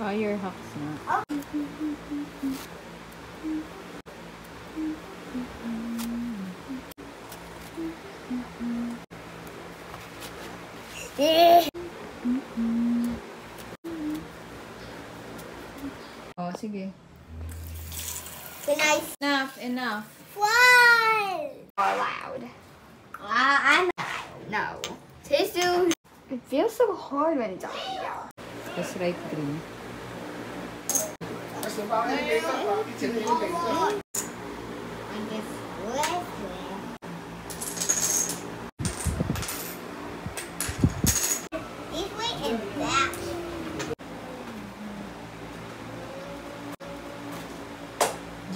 Fire hacks na. Oh, sige. Enough. Why? More loud. I'm no. Tissue. It feels so hard when it's on you. Just right green. I guess this way and that way.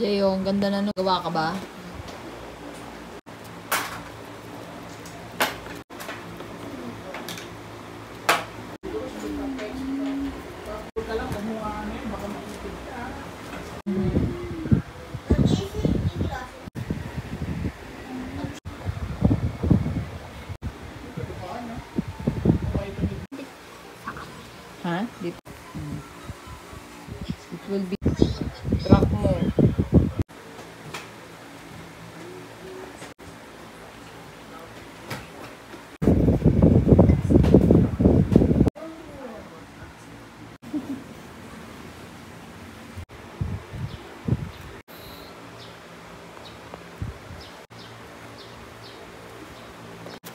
Jeyo, ang ganda na gawa ka ba? Ha? Dito. It will be track mo.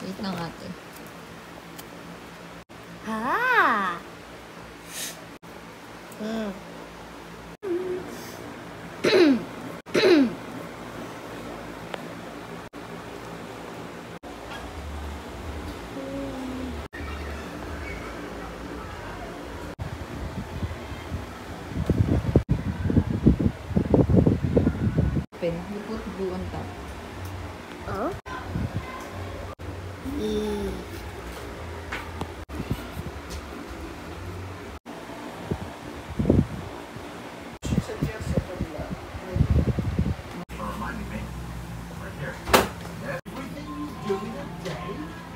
Wait lang ate. Ah. You put glue on top. Oh?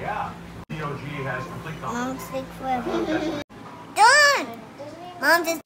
Yeah. DOG has complete. Mom, stick forever. Done! Mom just...